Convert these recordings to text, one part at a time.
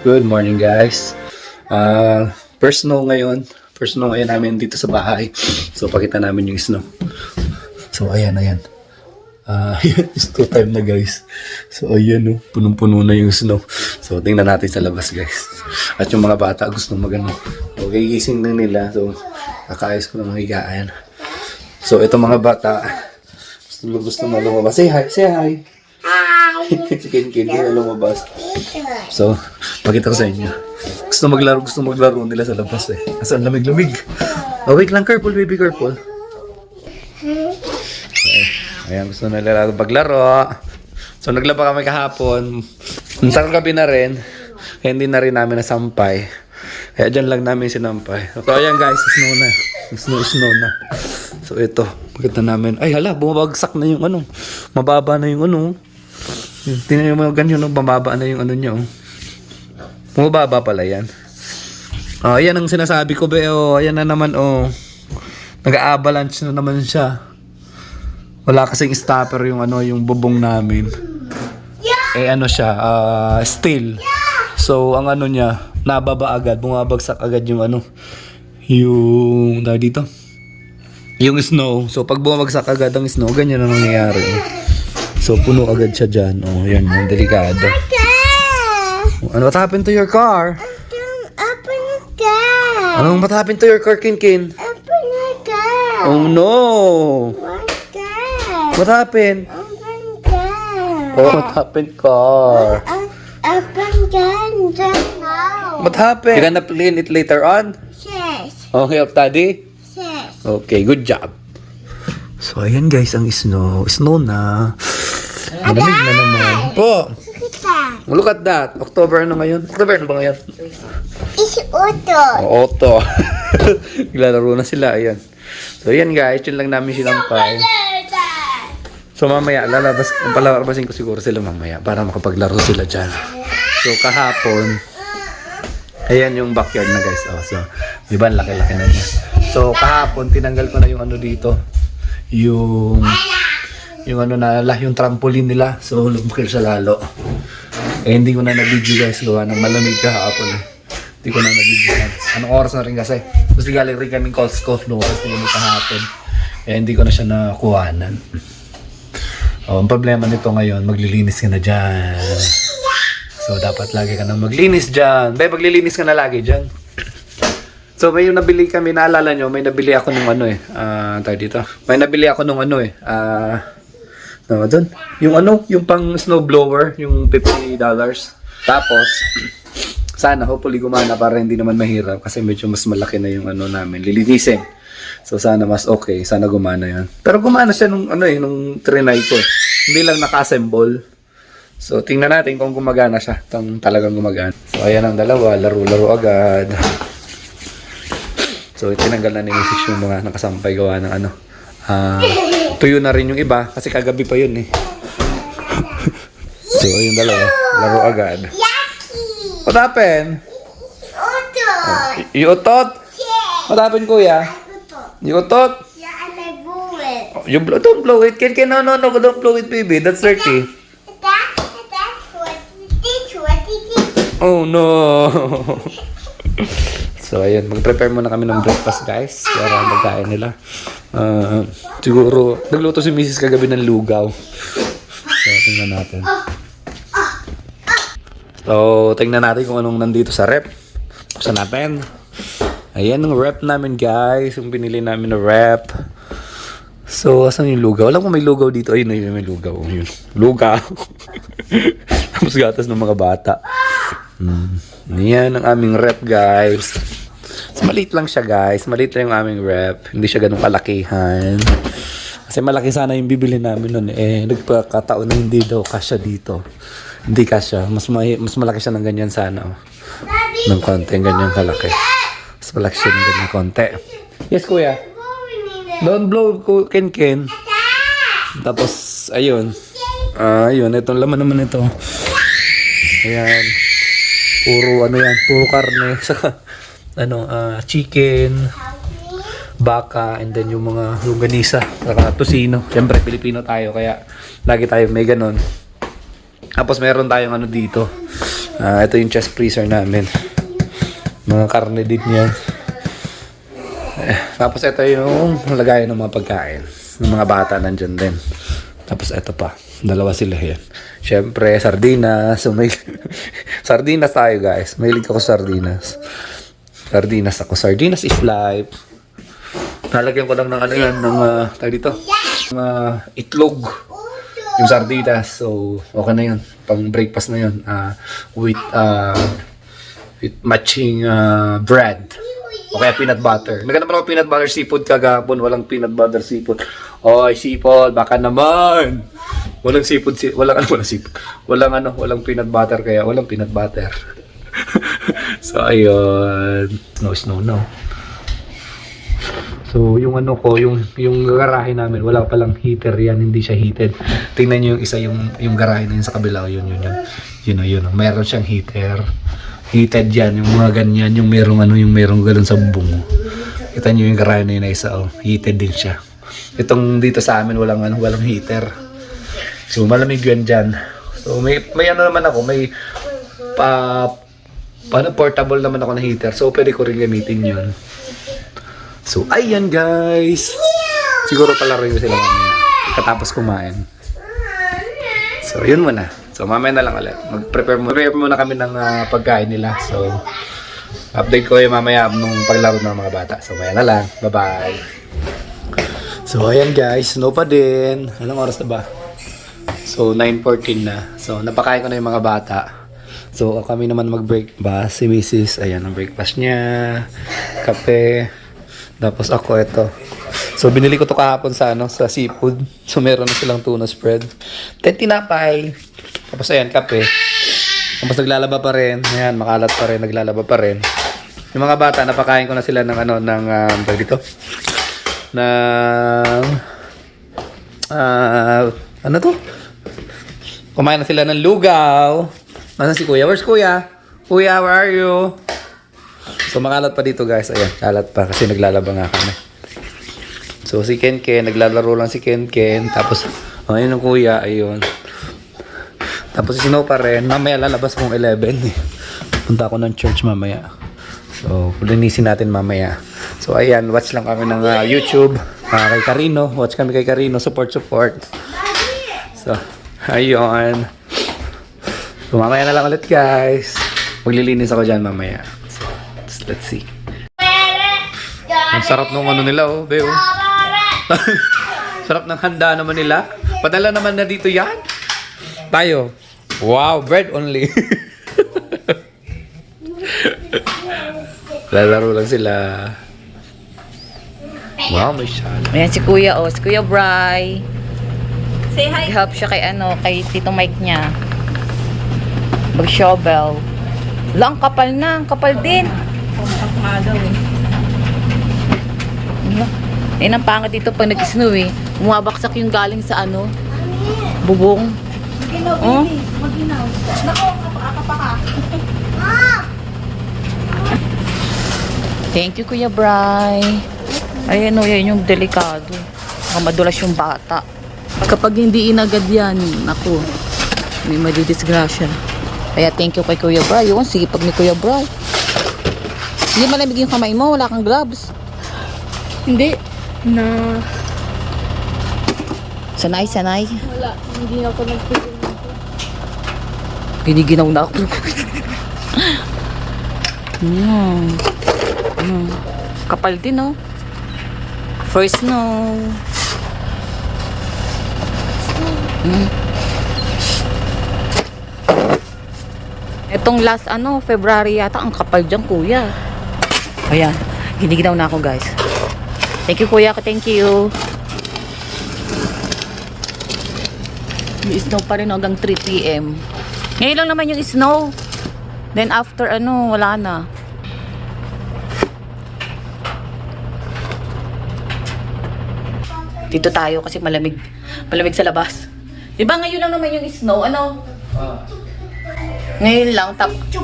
Good morning guys. First snow ngayon. First snow ngayon namin dito sa bahay. So pakita namin yung snow. So ayan. Ayan, snow time na guys. So ayan punong-puno na yung snow. So tingnan natin sa labas guys. At yung mga bata gusto magano. Okay, gising na nila. So kakaayos ko ng higaan. So ito mga bata gusto na lumabas. Say hi. Hi. Si Ken na lumabas. So, pakita ko sa inyo. Gusto maglaro nila sa labas eh. Kasi ang lamig-lamig. Oh, wait lang, careful baby, careful. Okay. Ayan, gusto nila maglaro. So, naglaba kami kahapon. Sa gabi na rin. Kaya hindi na rin namin nasampay. Kaya dyan lang namin sinampay. So, ayan guys, snow na. Snow na. So, ito. Pakita namin. Ay, hala, bumabagsak na yung ano. Mababa na yung ano. Tingnan mo ganyan, bumaba na yung ano niya. Bumababa pala yan. Ayan ang sinasabi ko, be. Ayan na naman, nag-a-avalanche na naman siya. Wala kasing stopper yung ano, yung bubong namin. Eh ano siya, steel. So ang ano niya, nababa agad, bumabagsak agad yung ano, yung dito. Yung snow. So pag bumabagsak agad ang snow, ganyan ang nangyayari. So puno agad siya dyan. Yan, delikado. Ano, what happened to your car? Anong what happened to your car, Kin? Oh no! What happened? What happened, car? What happened? You gonna clean it later on? Yes. Oh, help daddy? Yes. Okay, good job. So ayan guys, ang snow. Snow na. Malamig na naman. Po! Look at that. October ano ngayon? October ano ba ngayon? It's auto. Auto. Naglalaro na sila. Ayan. So, ayan guys. Yun lang namin sinampay. So, mamaya, palabasin ko siguro sila mamaya para makapaglaro sila dyan. So, kahapon, ayan yung backyard na guys. So, di ba, laki-laki na niya. So, kahapon, tinanggal ko na yung ano dito. Yung ano na, yung trampoline nila. So, lumukil siya lalo. Eh, hindi ko na na-video guys. Gawa ng malamig kahapon eh. Hindi ko na na-video. Anong oras na rin kasi. Tapos galing rin kaming Costco. Lumakas na yung kahapon. Eh, hindi ko na siya nakuhanan. Ang problema nito ngayon, maglilinis ka na dyan. So, dapat lagi ka na maglinis dyan. Maglilinis ka na lagi dyan. So, may yung nabili kami, naalala nyo, may nabili ako nung ano eh. Tayo dito. May nabili ako nung ano eh. Doon. Yung ano, yung pang snow blower, yung $50. Tapos, sana hopefully gumana para hindi naman mahirap kasi medyo mas malaki na yung ano namin, lilinisin. So, sana mas okay, sana gumana yan. Pero gumana siya nung ano eh, nung trinay ko. Hindi lang naka-assemble. So, tingnan natin kung gumagana siya. Talagang gumagana. So, ayan ang dalawa, laro-laro agad. So, tinanggal na ni Mrs. yung mga nakasampay gawa ng ano. Tuyo na rin yung iba kasi kagabi pa yun eh. So, yung dalawa. Laro agad. What happened? You utot? What happened, kuya? You utot? You don't blow it. No, don't blow it, baby. That's dirty. Oh, no. So, ayun. Mag-prepare muna kami ng breakfast, guys. Para magkain nila. Siguro, nagluto si Mrs. kagabi ng lugaw. So, tingnan natin. So, tingnan natin kung anong nandito sa rep. Buksan natin. Ayan ang rep namin, guys. Yung binili namin na rep. So, asan yung lugaw? Alam ko may lugaw dito. Ayun, may lugaw. Yun. Lugaw. Tapos gatas ng mga bata. Yan ang aming rep, guys. So, maliit lang siya, guys. Maliit lang yung aming rep. Hindi siya ganun kalakihan. Kasi malaki sana yung bibili namin nun. Eh, nagpakataon na hindi daw kasya dito. Hindi kasya. Mas malaki siya ng ganyan sana. Ng konti, ganyan kalaki. Mas malaki siya ng ganyan konti. Yes, kuya. Don't blow, Ken. Tapos, ayun. Ayun, itong laman naman ito. Ayan. Puro ano yan, puro karne. Saka, chicken, baka, and then yung mga longganisa, saka tosino. Siyempre, Pilipino tayo, kaya lagi tayo may ganon. Tapos meron tayong ano dito, Ito yung chest freezer namin. Mga karne din yan. Tapos ito yung lagayan ng mga pagkain. Ng mga bata nandyan din. Tapos ito pa. Dalawa sila yan. Siyempre, sardinas. So, may sardinas tayo guys. Mahilig ako sardinas. Sardinas ako. Sardinas is life. Nalagyan ko lang ng ano yan. Ng, tayo dito. Itlog. Yung sardinas. So, okay na yun. Pang breakfast na yun. With matching bread. O kaya peanut butter. Naghanap ako peanut butter seafood kagapon. Walang peanut butter seafood. Oy, seafood, baka naman. Walang seafood, walang seafood. Walang peanut butter kaya walang peanut butter. So ayun. Snow. So yung yung garahe namin, wala palang heater yan, hindi siya heated. Tingnan niyo yung isa yung garahe na yun sa kabila, yun. Yun. Mayroon siyang heater. Heated yan, yung mga ganyan, yung merong galon sa bubong. Kita nyo yung garahe na yun na isa, heated din siya. Itong dito sa amin, walang heater. So, malamig yan dyan. So, may ano naman ako, may portable naman ako na heater. So, pwede ko rin gamitin yun. So, ayan guys. Siguro palaro yun sila mamaya. Katapos kumain. So, yun muna. So, mamaya na lang ulit. Prepare muna kami ng pagkain nila. So, update ko yung mamaya nung paglaro ng mga bata. So, maya na lang. Bye-bye. So, ayan guys. Snow pa din. Anong oras na ba? So, 9:14 na. So, napakain ko na yung mga bata. So, kami naman mag-breakfast. Si Mrs. Ayan, ang breakfast niya. Kape. Tapos ako, ito. So, binili ko to kahapon sa seafood. So, meron na silang tuna spread. Then, tinapay. Tapos, ayan, kape. Tapos, naglalaba pa rin. Ayan, makalat pa rin. Naglalaba pa rin. Yung mga bata, napakain ko na sila ng dito? Ano to? Kumain na sila ng lugaw. Nasaan si Kuya? Where's Kuya? Kuya, where are you? So, makalat pa dito, guys. Ayan, kalat pa kasi naglalaba nga kami. So, si Ken, naglalaro lang si Ken. Tapos, ayun ang Kuya, ayun. Tapos, si Snow pa rin. Mamaya, lalabas kong 11. Punta ako ng church mamaya. So, pulinisin natin mamaya. So, ayan, watch lang kami ng YouTube. Kay Carino. Watch kami kay Carino. Support. So, ayun. So, mamaya na lang ulit, guys. Maglilinis ako dyan mamaya. So, let's see. Ang sarap nung nila, Beo. Sarap ng handa naman nila. Padala naman na dito yan. Tayo. Wow, bread only. Lalaro lang sila. Wow, may shala. Ayan si Kuya, si Kuya Bry. Say hi. Help siya kay Tito Mike niya. Mag-shovel. Lang, kapal na. Ang kapal din. Yan ang pangit dito pag nag-snow Bumabaksak yung galing sa bubong. Oh? Maginaw. Nako, kapaka. Thank you, Kuya Bry. Ayan yan yung delikado. Madulas yung bata. Kapag hindi inagad yan, naku, may madidisgrasya. Kaya thank you kay Kuya Bry. Yung sipag ni Kuya Bry. Hindi malamig yung kamay mo, wala kang gloves. Hindi. Sanay. Wala. Hindi ako nagpipil. Giniginaw na ako. Kapal din, First snow. Itong last February yata, ang kapal dyan, Kuya. Ayan, giniginaw na ako, guys. Thank you, Kuya. Thank you. May snow pa rin hanggang 3 PM. Ngayon lang naman yung snow. Then after wala na. Dito tayo kasi malamig. Malamig sa labas. Di ba ngayon lang naman yung snow? Ngayon lang.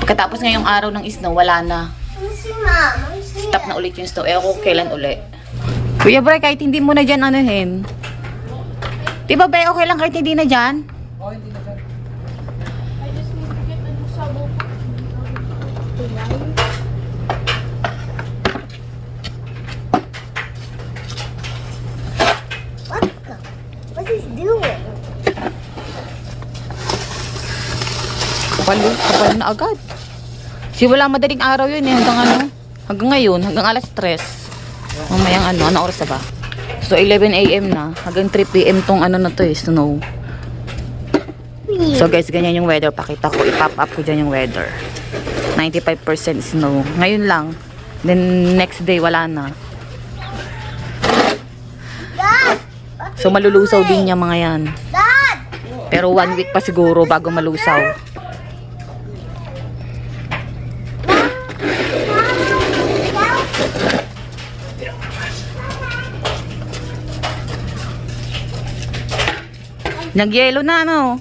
Pagkatapos ngayong araw ng snow, wala na. Stop na ulit yung snow. Ako kailan ulit. Kuya Bray, kahit hindi mo na dyan Di ba, Bay, okay lang kahit hindi na dyan? I just need to get a new sabong. What is doing? Kapal na agad. Si wala madaling araw yun eh, hanggang ano? Hanggang ngayon, hanggang alas 3. Mamayang ano oras na ba? So 11 AM na, hanggang 3 PM tong ano na to eh, snow. So guys, ganyan yung weather. Pakita ko, i-pop up ko dyan yung weather. 95% snow. Ngayon lang. Then next day, wala na. Dad! So malulusaw din niya mga yan. Dad! Pero 1 week pa siguro bago malusaw. Nag-yellow na ano?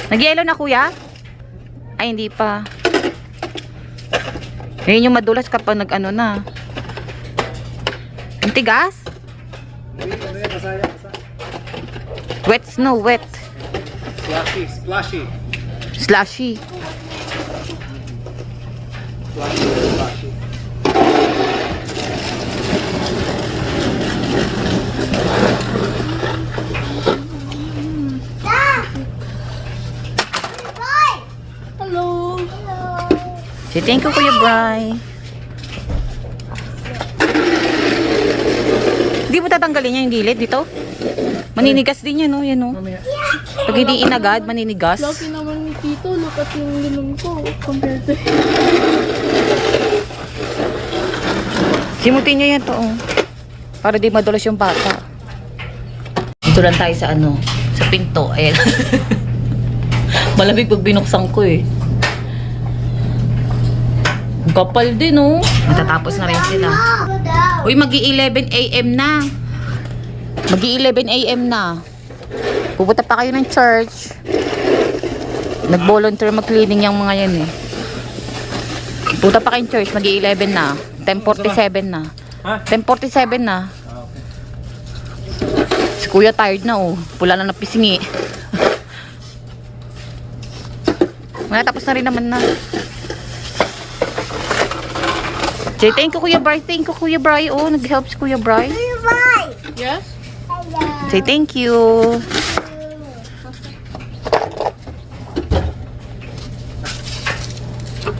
Nag-yellow na kuya? Ay hindi pa. Ngayon yung madulas kapag nag-ano na. Ang tigas? Wet snow, wet. Splashy. Slushy. Hello. Say thank you Kuya Bri. Hindi mo tatanggalin yung gilid dito? Maninigas din yan, no? Yan, no? Pag hindi inagad, maninigas. Lucky naman ni Tito. Look at yung linong ko compared to Simutin niya yan to, oh. Para di madulas yung bata. Dito lang tayo sa ano, sa pinto. Ayan. Malamig pag binuksan ko eh. Ang kapal din, oh. Matatapos na rin sila. Uy, magi-11 AM na. Magi-11 AM na. Pupunta pa kayo ng church. Nag-volunteer mag-cleaning yung mga yan eh. Pupunta pa kayo ng church, magi-11 na. 10:47 na. 10:47 na. Si Kuya tired na, oh. Pula na napisngi. Tapos na rin naman na. Say thank you Kuya Bri. Thank you Kuya Bri. Oh, nag-help si Kuya Bri. Yes? Say thank you.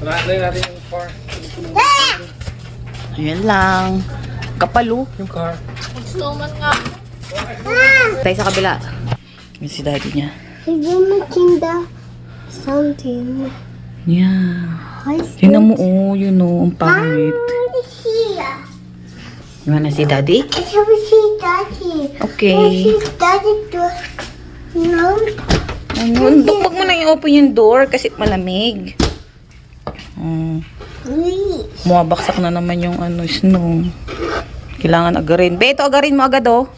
Natin natin yung car. Ayan lang. Kapalo. Yung car. Snowman nga. Tayo sa kabila. Yung si daddy niya. You're making the something. Yeah. I Tingnan mo, oh. Yun, oh. Ang pangit. here. You wanna see daddy? I shall see Daddy. Okay. Daddy do. No. Ano? Huwag mo na i-open yung door kasi malamig. Please. Mabaksak na naman yung ano, snow. Kailangan agarin. Beto, agarin mo agad, oh.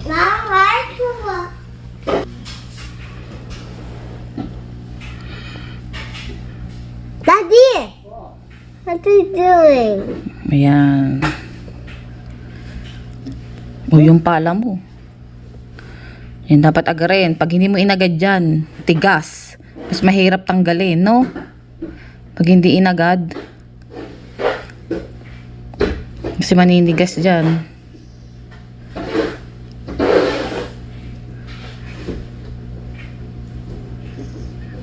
Mama, Daddy! What are you doing? Ayan. O, yung pala mo. Yan, dapat agarin. Pag hindi mo inagad dyan, tigas. Mas mahirap tanggalin, no? Pag hindi inagad. Kasi maninigas dyan.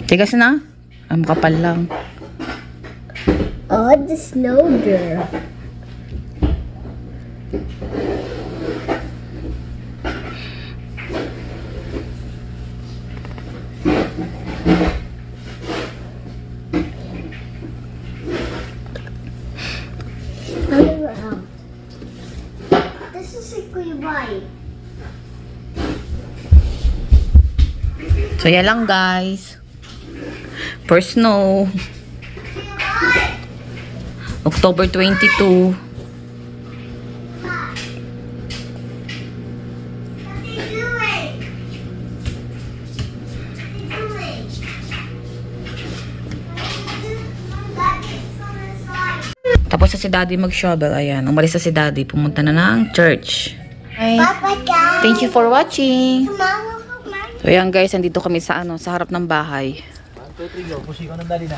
Tigas na? Ang kapal lang. Oh, the snow girl. This is a good bite. So, yan lang guys. First snow. October 22. Tapos na si daddy mag-shovel. Ayan. Umalis na si daddy. Pumunta na ng church. Bye. Papa, guys. Thank you for watching. Mama, So ayan guys, andito kami sa sa harap ng bahay. 1, 2, 3, go. Pushi ko ng dali na.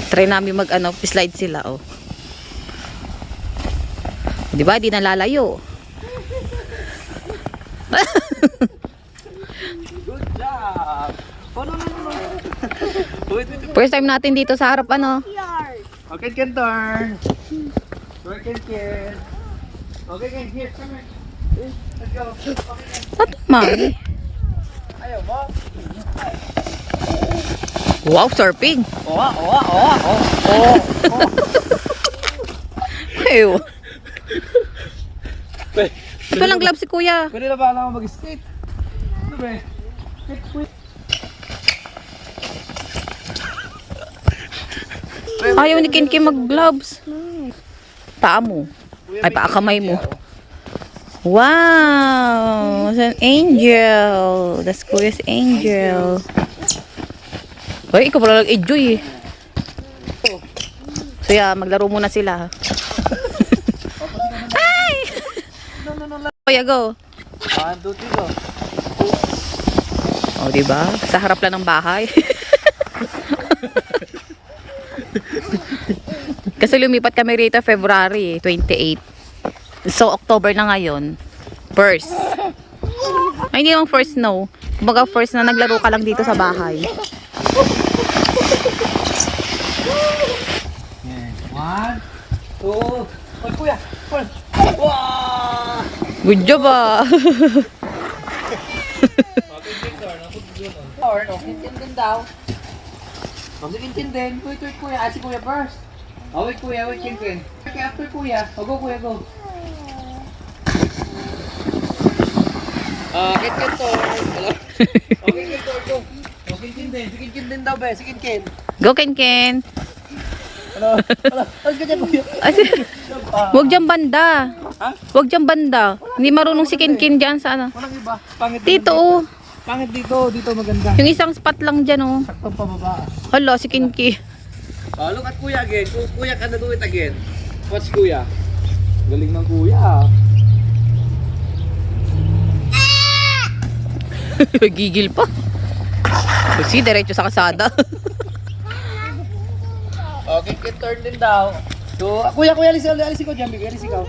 Try namin mag slide sila oh. Di ba? Di nalalayo. Good job! Oh, no. Wait. First time natin dito sa harap Okay, can turn. Okay, can. Okay, can. Here, come here. Let's go. Tato, mami. Ayaw mo? Wow, surfing. Ew. Ito lang gloves si kuya. Pwede na ba alam mo mag-skate? Ano ba? Ayaw ni Kinky mag-gloves. Paa mo. Ay, paa kamay mo. Wow! It's an angel. That's kuya's angel. Hoy, ikaw pala nag-enjoy eh. So yeah, maglaro muna sila. Ay! Kuya, go. 1, 2, 3, go. O, diba? Sa harap lang ng bahay. Kasi lumipat kami rito February 28. So, October na ngayon. First. Ay, hindi naman first, no. Kumbaga first na naglaro ka lang dito sa bahay. 1. Oh, kuya. Wow! Good job ah. Or, no, kintin daw. Sige, kintin din. Wait, kuya. Si kuya first. Oh, wait, kuya. Wait, kintin. Okay, after kuya. Oh, go, kuya, go. Kintin to. Hello? Okay, kintin, go. Oh, kintin din. Si kintin din daw, be. Si kintin. Go, Ken. Hello? Ang ganda, kuya. Huwag dyan banda. Ha? Huwag dyan banda. Hindi marunong si Ken dyan sa ano. Walang iba. Pangit Dito oh. Pangit dito. Dito maganda. Yung isang spot lang dyan oh. Saktong pababa. Hala, si Kinky. Look at kuya again. Kuya can do it again. Watch kuya. Galing ng kuya. Gigil pa. Kasi diretso sa kasada. Okay, can turn din daw. So, kuya, alis ko dyan. Alis ikaw.